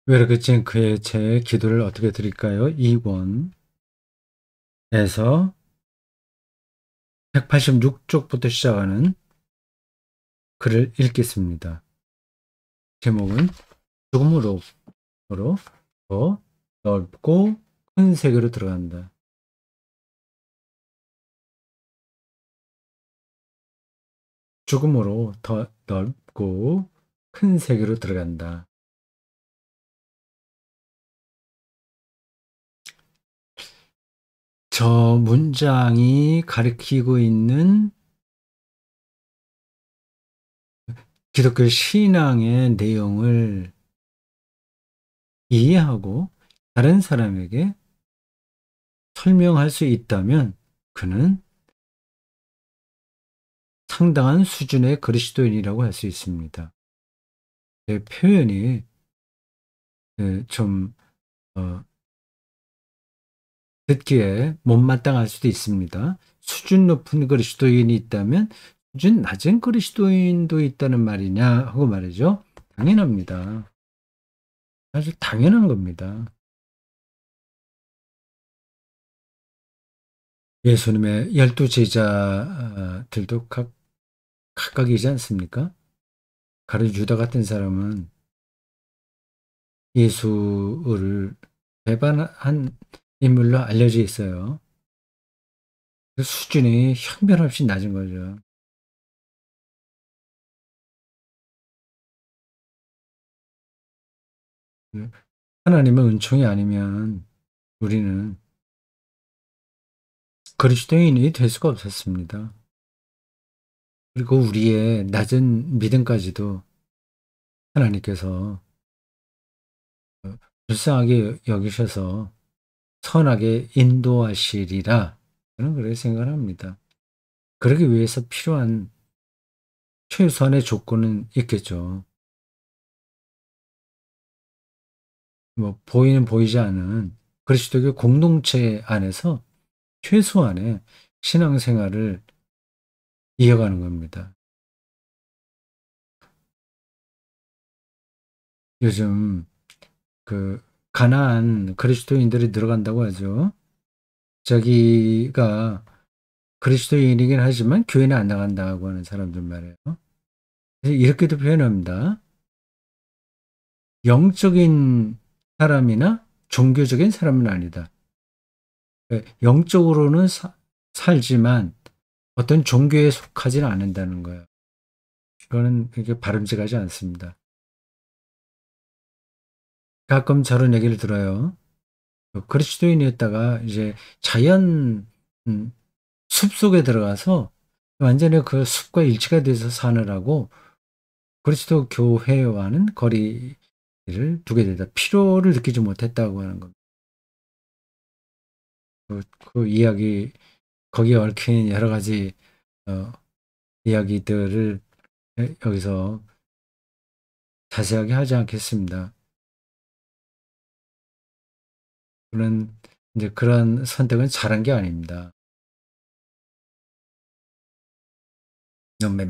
왜 그친 그의 제 기도를 어떻게 드릴까요? 2권에서 186쪽부터 시작하는 글을 읽겠습니다. 제목은 죽음으로 더 넓고 큰 세계로 들어간다. 죽음으로 더 넓고 큰 세계로 들어간다. 저 문장이 가리키고 있는 기독교 신앙의 내용을 이해하고 다른 사람에게 설명할 수 있다면 그는 상당한 수준의 그리스도인이라고 할 수 있습니다. 제 표현이 좀 듣기에 못마땅할 수도 있습니다. 수준 높은 그리스도인이 있다면 수준 낮은 그리스도인도 있다는 말이냐 하고 말이죠. 당연합니다. 아주 당연한 겁니다. 예수님의 12 제자들도 각각이지 않습니까? 가룟 유다 같은 사람은 예수를 배반한 인물로 알려져 있어요. 그 수준이 형편없이 낮은 거죠. 하나님의 은총이 아니면 우리는 그리스도인이 될 수가 없었습니다. 그리고 우리의 낮은 믿음까지도 하나님께서 불쌍하게 여기셔서 선하게 인도하시리라 저는 그렇게 생각합니다. 그러기 위해서 필요한 최소한의 조건은 있겠죠. 뭐 보이는 보이지 않은 그리스도교 공동체 안에서 최소한의 신앙생활을 이어가는 겁니다. 요즘 가난한 그리스도인들이 늘어간다고 하죠. 자기가 그리스도인이긴 하지만 교회는 안 나간다고 하는 사람들 말이에요. 그래서 이렇게도 표현합니다. 영적인 사람이나 종교적인 사람은 아니다. 영적으로는 살지만 어떤 종교에 속하지는 않는다는 거예요. 이거는 그렇게 바람직하지 않습니다. 가끔 저런 얘기를 들어요. 그리스도인이었다가 이제 자연 숲속에 들어가서 완전히 그 숲과 일치가 돼서 사느라고 그리스도 교회와는 거리를 두게 되다. 필요를 느끼지 못했다고 하는 겁니다. 그 이야기, 거기에 얽힌 여러 가지 어, 이야기들을 여기서 자세하게 하지 않겠습니다. 그런 이제 그런 선택은 잘한 게 아닙니다.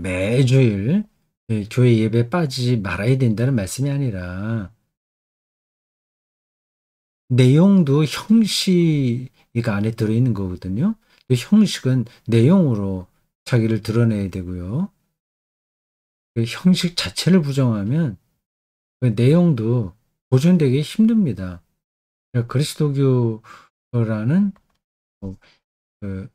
매주일 교회 예배에 빠지지 말아야 된다는 말씀이 아니라 내용도 형식이 안에 들어있는 거거든요. 그 형식은 내용으로 자기를 드러내야 되고요. 그 형식 자체를 부정하면 그 내용도 보존되기 힘듭니다. 그러니까 그리스도교라는 뭐, 그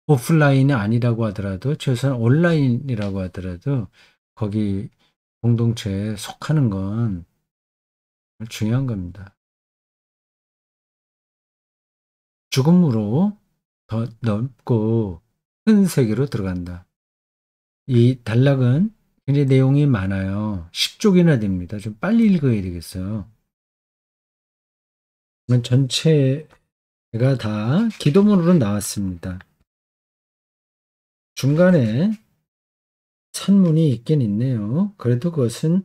오프라인이 아니라고 하더라도 최소한 온라인이라고 하더라도 거기 공동체에 속하는 건 중요한 겁니다. 죽음으로 더 넓고 큰 세계로 들어간다. 이 단락은 굉장히 내용이 많아요. 10쪽이나 됩니다. 좀 빨리 읽어야 되겠어요. 전체가 다 기도문으로 나왔습니다. 중간에 산문이 있긴 있네요. 그래도 그것은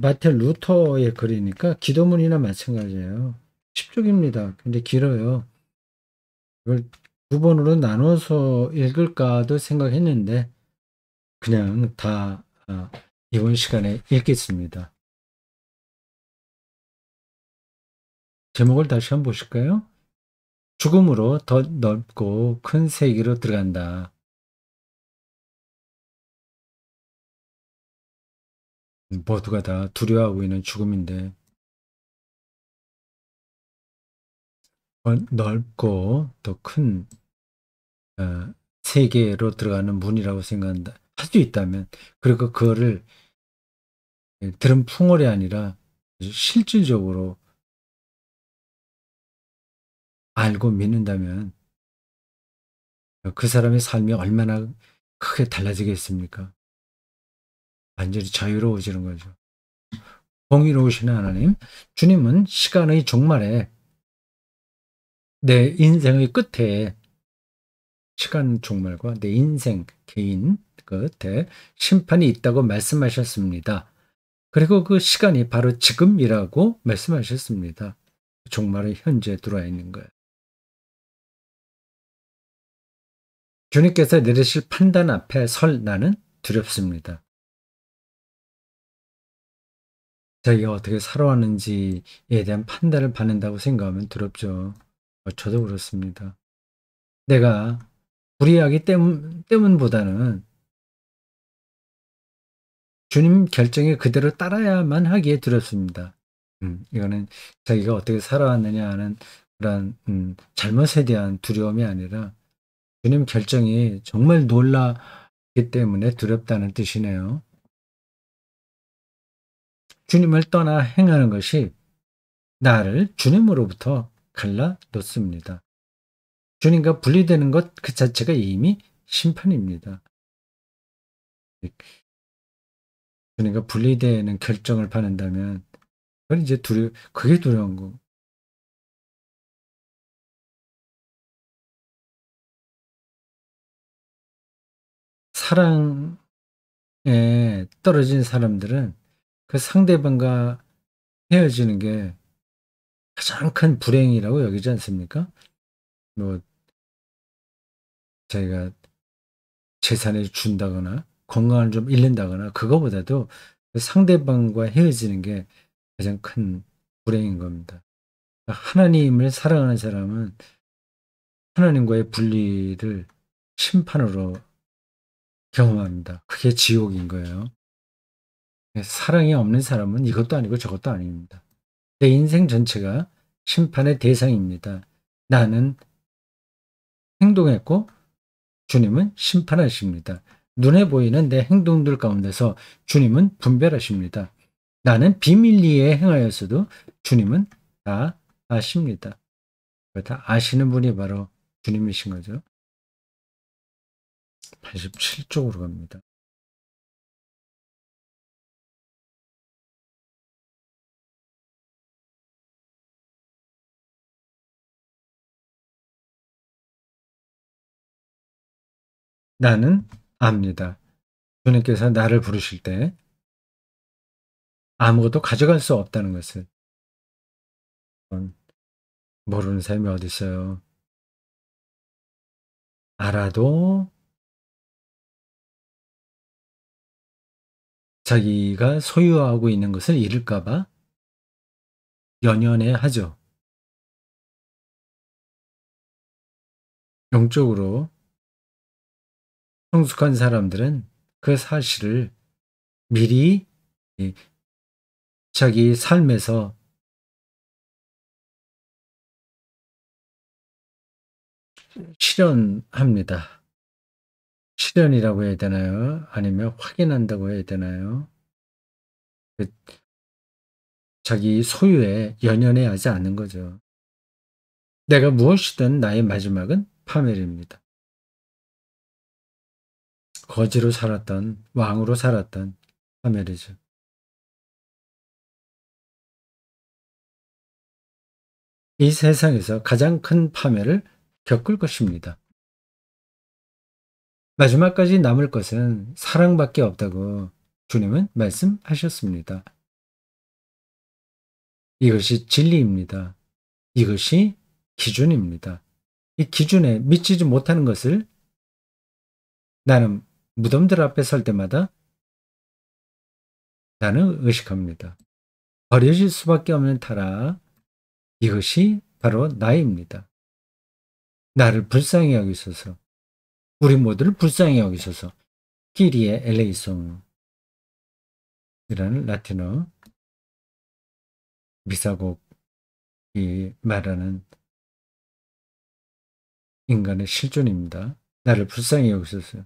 마틴 루터의 글이니까 기도문이나 마찬가지예요. 10쪽입니다. 근데 길어요. 이걸 두 번으로 나눠서 읽을까도 생각했는데 그냥 다 이번 시간에 읽겠습니다. 제목을 다시 한번 보실까요? 죽음으로 더 넓고 큰 세계로 들어간다. 모두가 다 두려워하고 있는 죽음인데 더 넓고 더 큰 세계로 들어가는 문이라고 생각한다. 할 수 있다면 그리고 그거를 들은 풍월이 아니라 실질적으로 알고 믿는다면 그 사람의 삶이 얼마나 크게 달라지겠습니까? 완전히 자유로워지는 거죠. 공의로우신 하나님, 주님은 시간의 종말에 내 인생의 끝에 시간 종말과 내 인생 개인 끝에 심판이 있다고 말씀하셨습니다. 그리고 그 시간이 바로 지금이라고 말씀하셨습니다. 종말의 현재에 들어와 있는 거예요. 주님께서 내리실 판단 앞에 설 나는 두렵습니다. 자기가 어떻게 살아왔는지에 대한 판단을 받는다고 생각하면 두렵죠. 저도 그렇습니다. 내가 불의하기 때문보다는 주님 결정에 그대로 따라야만 하기에 두렵습니다. 이거는 자기가 어떻게 살아왔느냐 하는 그런 잘못에 대한 두려움이 아니라 주님 결정이 정말 놀랍기 때문에 두렵다는 뜻이네요. 주님을 떠나 행하는 것이 나를 주님으로부터 갈라 놓습니다. 주님과 분리되는 것 그 자체가 이미 심판입니다. 주님과 분리되는 결정을 받는다면 그건 이제 그게 두려운 거. 사랑에 떨어진 사람들은 그 상대방과 헤어지는 게 가장 큰 불행이라고 여기지 않습니까? 뭐 자기가 재산을 준다거나 건강을 좀 잃는다거나 그거보다도 그 상대방과 헤어지는 게 가장 큰 불행인 겁니다. 하나님을 사랑하는 사람은 하나님과의 분리를 심판으로 경험합니다. 그게 지옥인 거예요. 사랑이 없는 사람은 이것도 아니고 저것도 아닙니다. 내 인생 전체가 심판의 대상입니다. 나는 행동했고 주님은 심판하십니다. 눈에 보이는 내 행동들 가운데서 주님은 분별하십니다. 나는 비밀리에 행하였어도 주님은 다 아십니다. 다 아시는 분이 바로 주님이신 거죠. 87쪽으로 갑니다. 나는 압니다. 주님께서 나를 부르실 때 아무것도 가져갈 수 없다는 것을 모르는 사람이 어디 있어요. 알아도 자기가 소유하고 있는 것을 잃을까 봐 연연해 하죠. 영적으로 성숙한 사람들은 그 사실을 미리 자기 삶에서 실현합니다. 실현이라고 해야 되나요? 아니면 확인한다고 해야 되나요? 그 자기 소유에 연연해 하지 않는 거죠. 내가 무엇이든 나의 마지막은 파멸입니다. 거지로 살았던 왕으로 살았던 파멸이죠. 이 세상에서 가장 큰 파멸을 겪을 것입니다. 마지막까지 남을 것은 사랑밖에 없다고 주님은 말씀하셨습니다. 이것이 진리입니다. 이것이 기준입니다. 이 기준에 미치지 못하는 것을 나는 무덤들 앞에 설 때마다 나는 의식합니다. 버려질 수밖에 없는 타락, 이것이 바로 나입니다. 나를 불쌍히 여기소서. 우리 모두를 불쌍히 여기소서. 키리에 엘레이송이라는 라틴어 미사곡이 말하는 인간의 실존입니다. 나를 불쌍히 여기소서.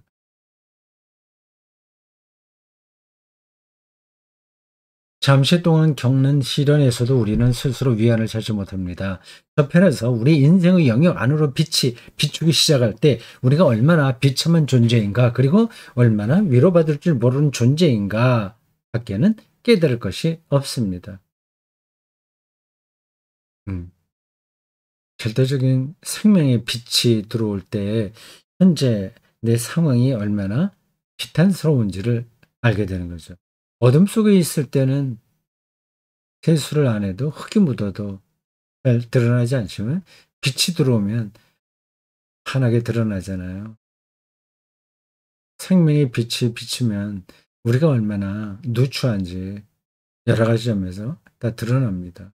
잠시 동안 겪는 시련에서도 우리는 스스로 위안을 찾지 못합니다. 저편에서 우리 인생의 영역 안으로 빛이 비추기 시작할 때 우리가 얼마나 비참한 존재인가, 그리고 얼마나 위로받을 줄 모르는 존재인가 밖에는 깨달을 것이 없습니다. 절대적인 생명의 빛이 들어올 때 현재 내 상황이 얼마나 비탄스러운지를 알게 되는 거죠. 어둠 속에 있을 때는 세수를 안 해도 흙이 묻어도 잘 드러나지 않지만 빛이 들어오면 환하게 드러나잖아요. 생명의 빛이 비치면 우리가 얼마나 누추한지 여러 가지 점에서 다 드러납니다.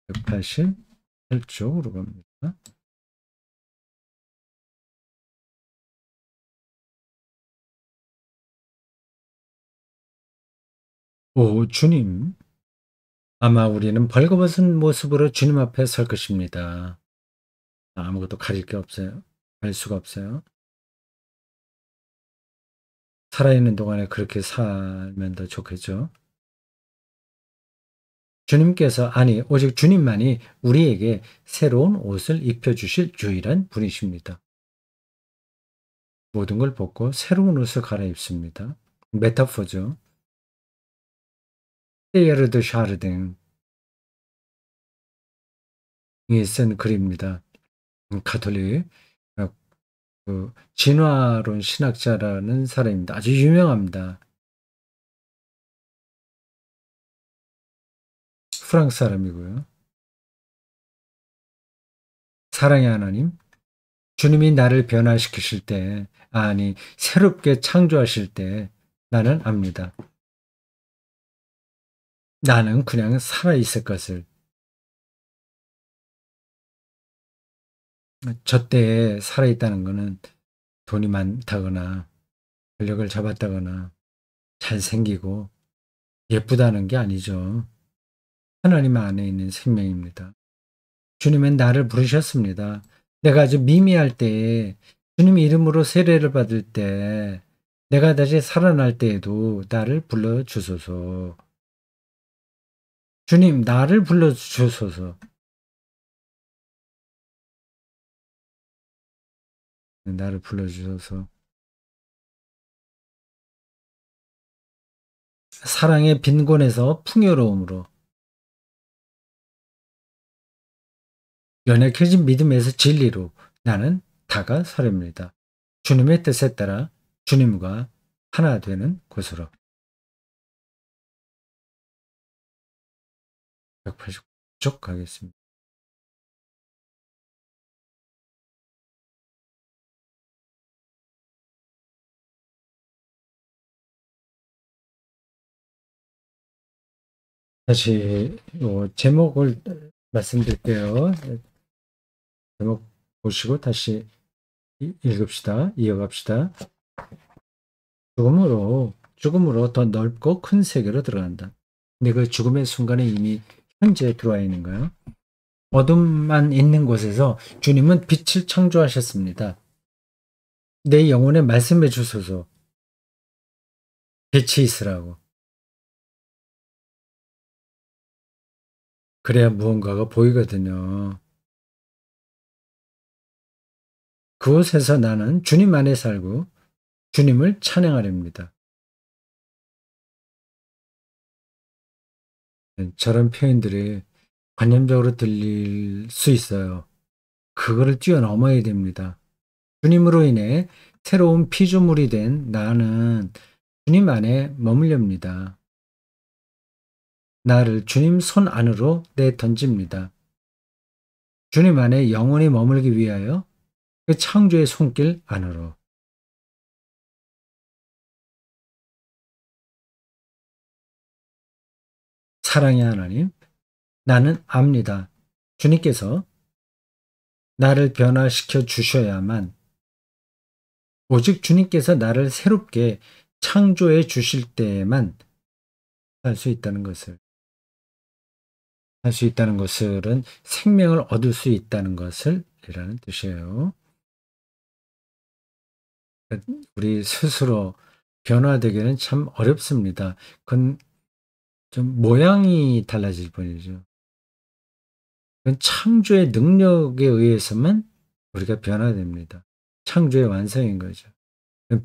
188쪽으로 갑니다. 오, 주님. 아마 우리는 벌거벗은 모습으로 주님 앞에 설 것입니다. 아무것도 가릴 게 없어요. 가릴 수가 없어요. 살아있는 동안에 그렇게 살면 더 좋겠죠. 주님께서, 아니, 오직 주님만이 우리에게 새로운 옷을 입혀주실 유일한 분이십니다. 모든 걸 벗고 새로운 옷을 갈아입습니다. 메타포죠. 테이에르드 샤르댕이 쓴 글입니다. 가톨릭 진화론 신학자라는 사람입니다. 아주 유명합니다. 프랑스 사람이고요. 사랑의 하나님, 주님이 나를 변화시키실 때, 아니 새롭게 창조하실 때 나는 압니다. 나는 그냥 살아있을 것을. 저 때에 살아있다는 것은 돈이 많다거나 권력을 잡았다거나 잘생기고 예쁘다는 게 아니죠. 하나님 안에 있는 생명입니다. 주님은 나를 부르셨습니다. 내가 아주 미미할 때에 주님 이름으로 세례를 받을 때 내가 다시 살아날 때에도 나를 불러주소서. 주님 나를 불러주소서. 나를 불러주셔서 사랑의 빈곤에서 풍요로움으로, 연약해진 믿음에서 진리로 나는 다가서렵니다. 주님의 뜻에 따라 주님과 하나 되는 곳으로. 189쪽 가겠습니다. 다시 제목을 말씀드릴게요. 제목 보시고 다시 읽읍시다. 이어갑시다. 죽음으로 더 넓고 큰 세계로 들어간다. 근데 그 죽음의 순간에 이미 현재에 들어와 있는 거예요. 어둠만 있는 곳에서 주님은 빛을 창조하셨습니다. 내 영혼에 말씀해 주소서. 빛이 있으라고. 그래야 무언가가 보이거든요. 그곳에서 나는 주님 안에 살고 주님을 찬양하렵니다. 저런 표현들이 관념적으로 들릴 수 있어요. 그거를 뛰어넘어야 됩니다. 주님으로 인해 새로운 피조물이 된 나는 주님 안에 머물렵니다. 나를 주님 손 안으로 내던집니다. 주님 안에 영원히 머물기 위하여 그 창조의 손길 안으로. 사랑의 하나님, 나는 압니다. 주님께서 나를 변화시켜 주셔야만, 오직 주님께서 나를 새롭게 창조해 주실 때에만 할 수 있다는 것을, 할 수 있다는 것은 생명을 얻을 수 있다는 것을 이라는 뜻이에요. 우리 스스로 변화되기는 참 어렵습니다. 그건 좀 모양이 달라질 뿐이죠. 그건 창조의 능력에 의해서만 우리가 변화됩니다. 창조의 완성인 거죠.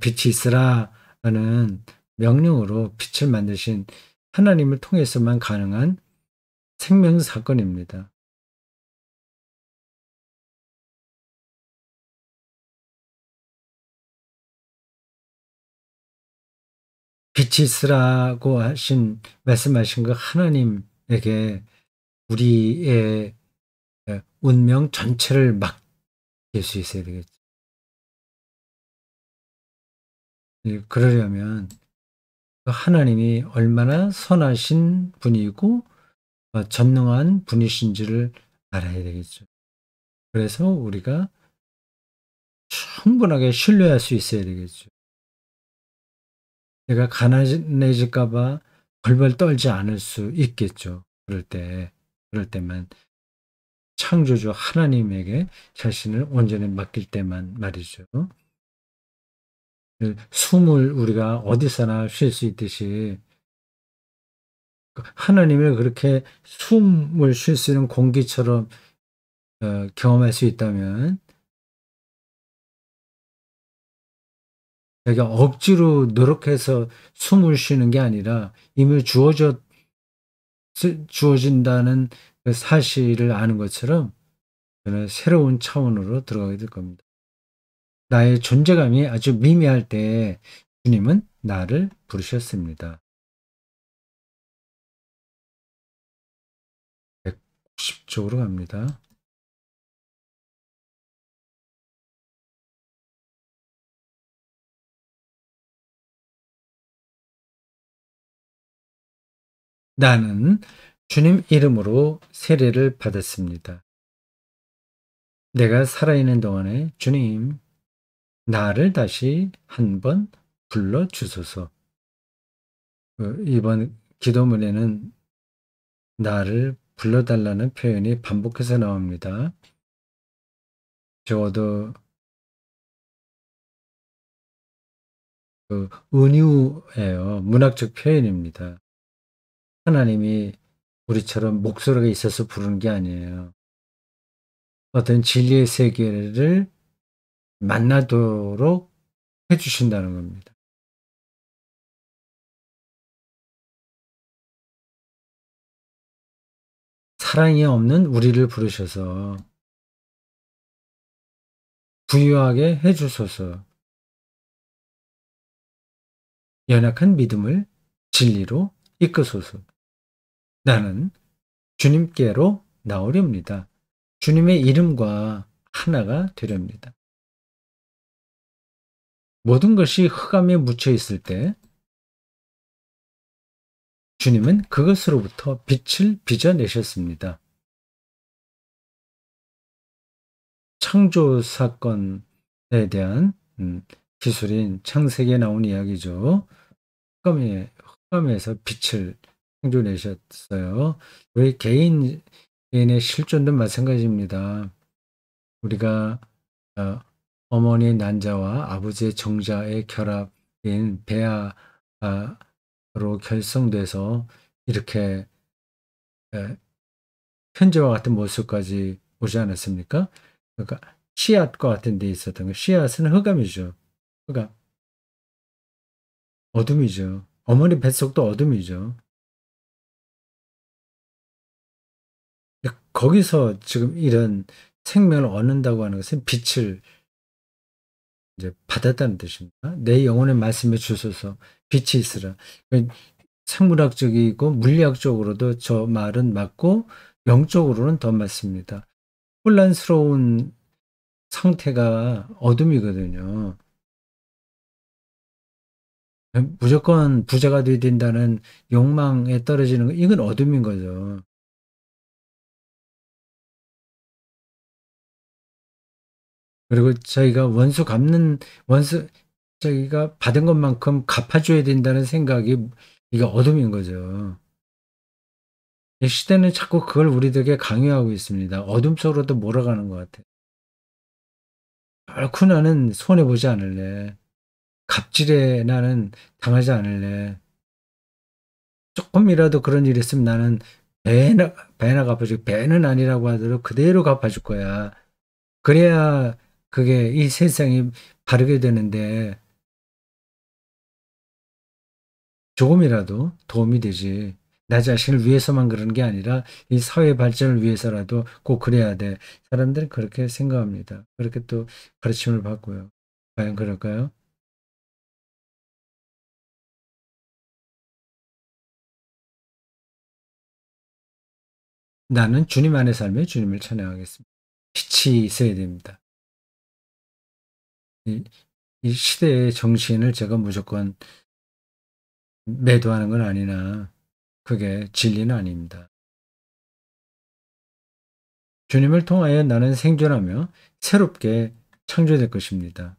빛이 있으라 하는 명령으로 빛을 만드신 하나님을 통해서만 가능한 생명 사건입니다. 빛이 있으라고 말씀하신 그 하나님에게 우리의 운명 전체를 맡길 수 있어야 되겠죠. 그러려면 그 하나님이 얼마나 선하신 분이고 전능한 분이신지를 알아야 되겠죠. 그래서 우리가 충분하게 신뢰할 수 있어야 되겠죠. 내가 가난해질까 봐 벌벌 떨지 않을 수 있겠죠. 그럴 때만 창조주 하나님에게 자신을 온전히 맡길 때만 말이죠. 숨을 우리가 어디서나 쉴 수 있듯이 하나님을 그렇게 숨을 쉴 수 있는 공기처럼 경험할 수 있다면, 내가 억지로 노력해서 숨을 쉬는 게 아니라 이미 주어진다는 그 사실을 아는 것처럼 저는 새로운 차원으로 들어가게 될 겁니다. 나의 존재감이 아주 미미할 때 주님은 나를 부르셨습니다. 190쪽으로 갑니다. 나는 주님 이름으로 세례를 받았습니다. 내가 살아있는 동안에 주님, 나를 다시 한번 불러주소서. 이번 기도문에는 나를 불러달라는 표현이 반복해서 나옵니다. 적어도 은유예요. 문학적 표현입니다. 하나님이 우리처럼 목소리가 있어서 부르는 게 아니에요. 어떤 진리의 세계를 만나도록 해주신다는 겁니다. 사랑이 없는 우리를 부르셔서 부유하게 해주소서. 연약한 믿음을 진리로 이끄소서. 나는 주님께로 나오렵니다. 주님의 이름과 하나가 되렵니다. 모든 것이 흑암에 묻혀 있을 때 주님은 그것으로부터 빛을 빚어내셨습니다. 창조 사건에 대한 기술인 창세기에 나온 이야기죠. 흑암에서 빛을 창조내셨어요. 우리 개인의 실존도 마찬가지입니다. 우리가 어머니의 난자와 아버지의 정자의 결합인 배아로 결성돼서 이렇게 현재와 같은 모습까지 오지 않았습니까? 그러니까 씨앗과 같은 데 있었던 거. 씨앗은 흑암이죠. 흑암. 어둠이죠. 어머니 뱃속도 어둠이죠. 거기서 지금 이런 생명을 얻는다고 하는 것은 빛을 이제 받았다는 뜻입니다. 내 영혼의 말씀에 주소서 빛이 있으라. 생물학적이고 물리학적으로도 저 말은 맞고 영적으로는 더 맞습니다. 혼란스러운 상태가 어둠이거든요. 무조건 부자가 돼야 된다는 욕망에 떨어지는 거, 이건 어둠인 거죠. 그리고 저희가 원수, 저희가 받은 것만큼 갚아줘야 된다는 생각이, 이게 어둠인 거죠. 이 시대는 자꾸 그걸 우리들에게 강요하고 있습니다. 어둠 속으로도 몰아가는 것 같아요. 결코 나는 손해보지 않을래. 갑질에 나는 당하지 않을래. 조금이라도 그런 일이 있으면 나는 배나 갚아줄, 배는 아니라고 하더라도 그대로 갚아줄 거야. 그래야 그게 이 세상이 바르게 되는데, 조금이라도 도움이 되지. 나 자신을 위해서만 그러는 게 아니라 이 사회 발전을 위해서라도 꼭 그래야 돼. 사람들은 그렇게 생각합니다. 그렇게 또 가르침을 받고요. 과연 그럴까요? 나는 주님 안의 삶에 주님을 찬양하겠습니다. 빛이 있어야 됩니다. 이, 이 시대의 정신을 제가 무조건 매도하는 건 아니나 그게 진리는 아닙니다. 주님을 통하여 나는 생존하며 새롭게 창조될 것입니다.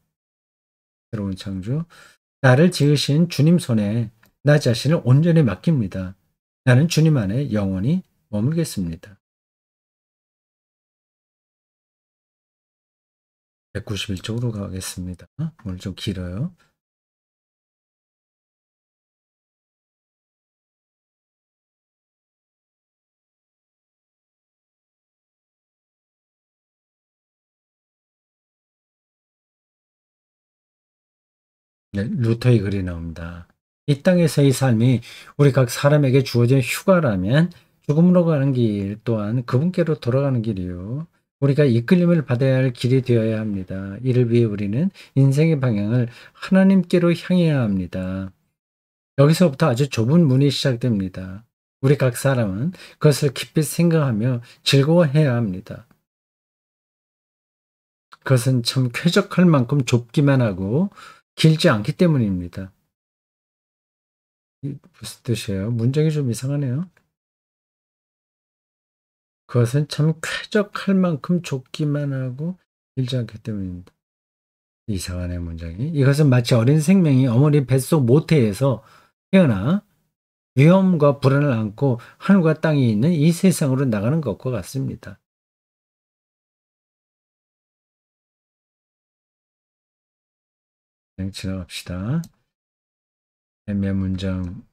새로운 창조. 나를 지으신 주님 손에 나 자신을 온전히 맡깁니다. 나는 주님 안에 영원히 머물겠습니다. 191쪽으로 가겠습니다. 오늘 좀 길어요. 네, 루터의 글이 나옵니다. 이 땅에서의 삶이 우리 각 사람에게 주어진 휴가라면 죽음으로 가는 길 또한 그분께로 돌아가는 길이요. 우리가 이끌림을 받아야 할 길이 되어야 합니다. 이를 위해 우리는 인생의 방향을 하나님께로 향해야 합니다. 여기서부터 아주 좁은 문이 시작됩니다. 우리 각 사람은 그것을 깊이 생각하며 즐거워해야 합니다. 그것은 참 쾌적할 만큼 좁기만 하고 길지 않기 때문입니다. 무슨 뜻이에요? 문장이 좀 이상하네요. 그것은 참 쾌적할 만큼 좁기만 하고 길지 않기 때문입니다. 이상하네, 문장이. 이것은 마치 어린 생명이 어머니 뱃속 모태에서 태어나 위험과 불안을 안고 하늘과 땅이 있는 이 세상으로 나가는 것과 같습니다. 그냥 지나갑시다. 애매 문장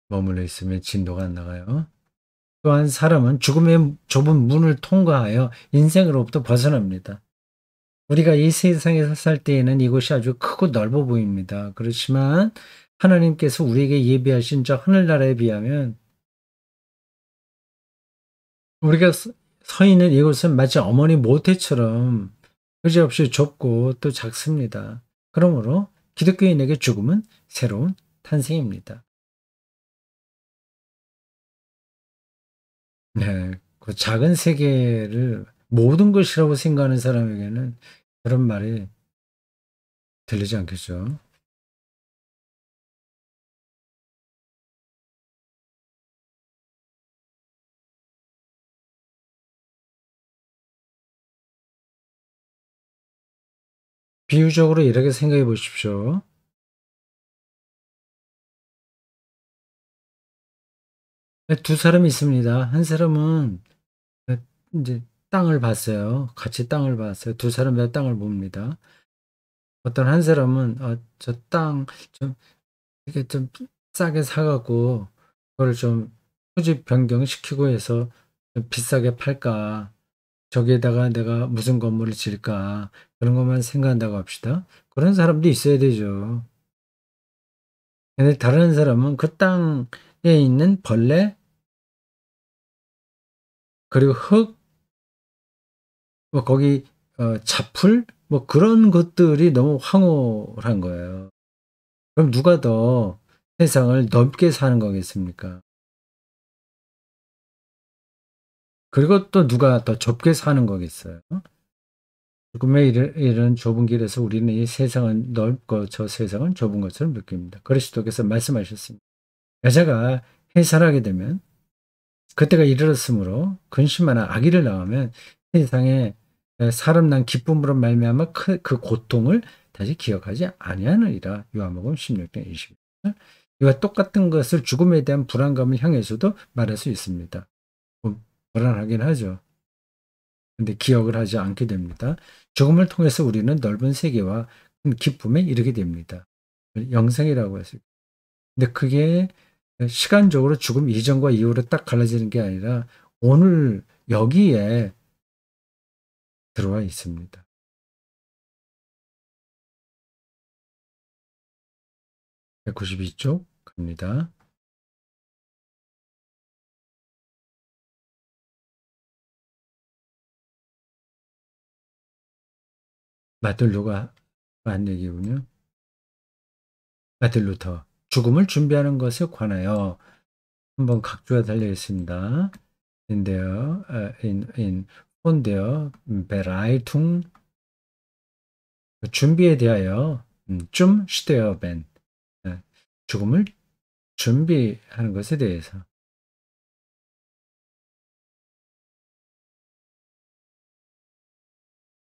머물러 있으면 진도가 안 나가요. 또한 사람은 죽음의 좁은 문을 통과하여 인생으로부터 벗어납니다. 우리가 이 세상에서 살 때에는 이곳이 아주 크고 넓어 보입니다. 그렇지만 하나님께서 우리에게 예비하신 저 하늘나라에 비하면 우리가 서 있는 이곳은 마치 어머니 모태처럼 그지없이 좁고 또 작습니다. 그러므로 기독교인에게 죽음은 새로운 탄생입니다. 네, 그 작은 세계를 모든 것이라고 생각하는 사람에게는 그런 말이 들리지 않겠죠. 비유적으로 이렇게 생각해 보십시오. 두 사람이 있습니다. 한 사람은 이제 땅을 봤어요. 같이 땅을 봤어요. 두 사람 다 땅을 봅니다. 어떤 한 사람은 저 땅 좀 이게 좀 싸게 사갖고 그걸 좀 토지 변경시키고 해서 좀 비싸게 팔까? 저기에다가 내가 무슨 건물을 지을까? 그런 것만 생각한다고 합시다. 그런 사람도 있어야 되죠. 근데 다른 사람은 그 땅에 있는 벌레, 그리고 흙, 뭐 거기 잡풀, 뭐 그런 것들이 너무 황홀한 거예요. 그럼 누가 더 세상을 넓게 사는 거겠습니까? 그리고 또 누가 더 좁게 사는 거겠어요? 죽음에 이른 좁은 길에서 우리는 이 세상은 넓고 저 세상은 좁은 것처럼 느낍니다. 그리스도께서 말씀하셨습니다. 여자가 해산하게 되면 그때가 이르렀으므로 근심하나 아기를 낳으면 세상에 사람 난 기쁨으로 말미암아 그 고통을 다시 기억하지 아니하느니라. 요한복음 16장 20절. 이와 똑같은 것을 죽음에 대한 불안감을 향해서도 말할 수 있습니다. 불안하긴 하죠. 근데 기억을 하지 않게 됩니다. 죽음을 통해서 우리는 넓은 세계와 기쁨에 이르게 됩니다. 영생이라고 했어요. 근데 그게 시간적으로 죽음 이전과 이후로 딱 갈라지는 게 아니라 오늘 여기에 들어와 있습니다. (192쪽) 갑니다. 마틴 루가 한 얘기군요. 마틴 루터. 죽음을 준비하는 것에 관하여 한번 각주가 달려 있습니다. von der Bereitung 준비에 대하여 좀 sterben 죽음을 준비하는 것에 대해서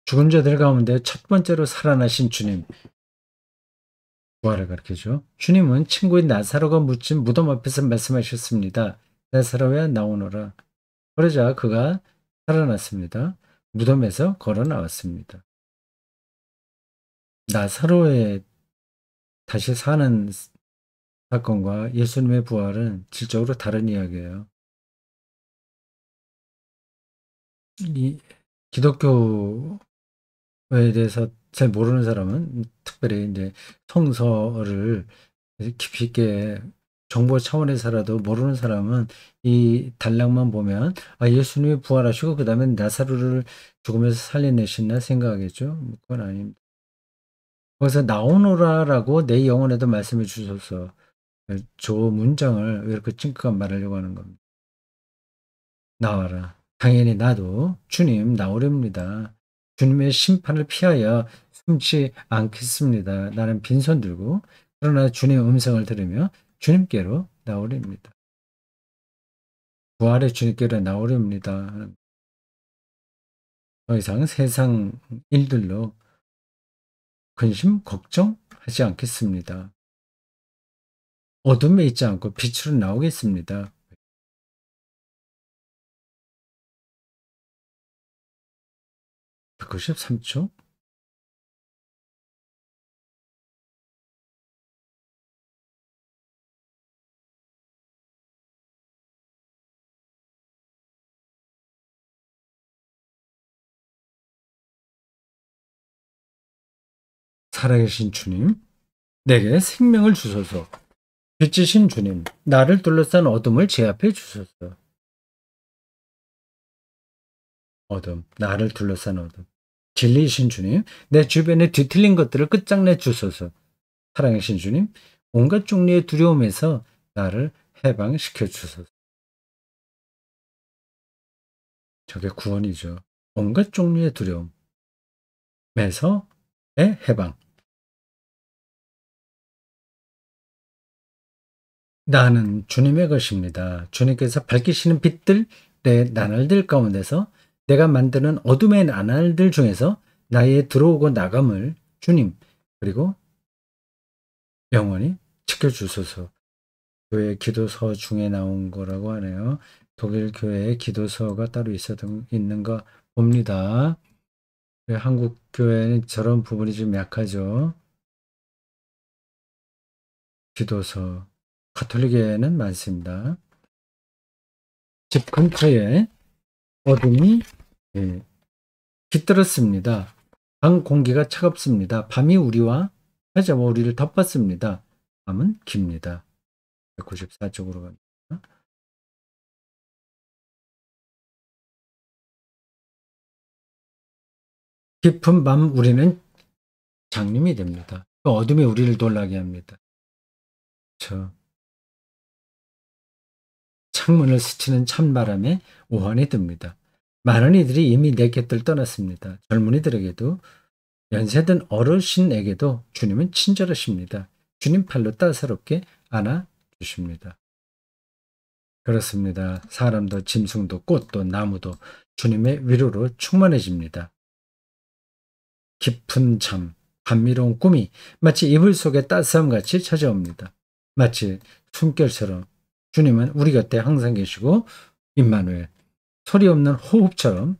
죽은 자들 가운데 첫 번째로 살아나신 주님 부활을 가르쳐줘. 주님은 친구인 나사로가 묻힌 무덤 앞에서 말씀하셨습니다. 나사로야 나오너라. 그러자 그가 살아났습니다. 무덤에서 걸어 나왔습니다. 나사로의 다시 사는 사건과 예수님의 부활은 질적으로 다른 이야기예요. 이 기독교에 대해서 잘 모르는 사람은 특별히 이제 성서를 깊이 있게 정보 차원에서라도 모르는 사람은 이 단락만 보면 예수님이 부활하시고 그 다음에 나사로를 죽음에서 살려내셨나 생각하겠죠. 그건 아닙니다. 거기서 나오노라라고 내 영혼에도 말씀해 주셔서 저 문장을 왜 이렇게 찡긋한 말하려고 하는 겁니다. 나와라. 당연히 나도 주님 나오렵니다. 주님의 심판을 피하여 숨지 않겠습니다. 나는 빈손 들고 그러나 주님의 음성을 들으며 주님께로 나오렵니다. 부활의 주님께로 나오렵니다. 더 이상 세상 일들로 근심 걱정하지 않겠습니다. 어둠에 있지 않고 빛으로 나오겠습니다. 193초. 살아계신 주님, 내게 생명을 주소서. 빛이신 주님, 나를 둘러싼 어둠을 제압해 주소서. 어둠, 나를 둘러싼 어둠. 진리이신 주님, 내 주변에 뒤틀린 것들을 끝장내 주소서. 사랑하신 주님, 온갖 종류의 두려움에서 나를 해방시켜 주소서. 저게 구원이죠. 온갖 종류의 두려움에서의 해방. 나는 주님의 것입니다. 주님께서 밝히시는 빛들, 내 나날들 가운데서 내가 만드는 어둠의 나날들 중에서 나의 들어오고 나감을 주님 그리고 영원히 지켜주소서. 교회 기도서 중에 나온 거라고 하네요. 독일 교회에 기도서가 따로 있는가 봅니다. 한국 교회는 저런 부분이 좀 약하죠. 기도서 가톨릭에는 많습니다. 집 근처에 어둠이 깃들었습니다. 방 공기가 차갑습니다. 밤이 우리와 찾아와 우리를 덮었습니다. 밤은 깁니다. 194쪽으로 갑니다. 깊은 밤 우리는 장님이 됩니다. 그 어둠이 우리를 놀라게 합니다. 창문을 스치는 찬바람에 오한이 듭니다. 많은 이들이 이미 내 곁을 떠났습니다. 젊은이들에게도 연세든 어르신에게도 주님은 친절하십니다. 주님 팔로 따사롭게 안아주십니다. 그렇습니다. 사람도 짐승도 꽃도 나무도 주님의 위로로 충만해집니다. 깊은 잠, 감미로운 꿈이 마치 이불 속의 따스함같이 찾아옵니다. 마치 숨결처럼 주님은 우리 곁에 항상 계시고 임마누엘, 소리 없는 호흡처럼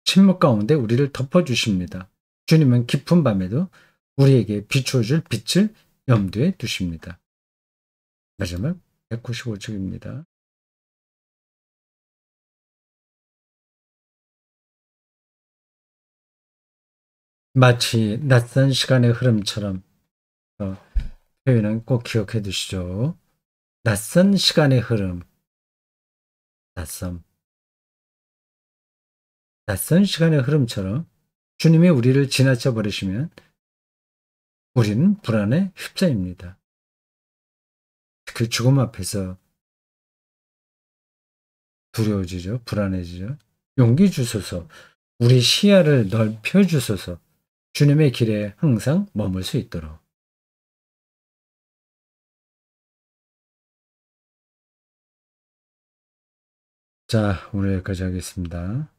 침묵 가운데 우리를 덮어주십니다. 주님은 깊은 밤에도 우리에게 비추어줄 빛을 염두에 두십니다. 마지막 195쪽입니다. 마치 낯선 시간의 흐름처럼 표현은 꼭 기억해 두시죠. 낯선 시간의 흐름, 낯선, 낯선 시간의 흐름처럼 주님이 우리를 지나쳐 버리시면 우리는 불안에 휩싸입니다. 그 죽음 앞에서 두려워지죠. 불안해지죠. 용기 주소서, 우리 시야를 넓혀 주소서, 주님의 길에 항상 머물 수 있도록. 자, 오늘 여기까지 하겠습니다.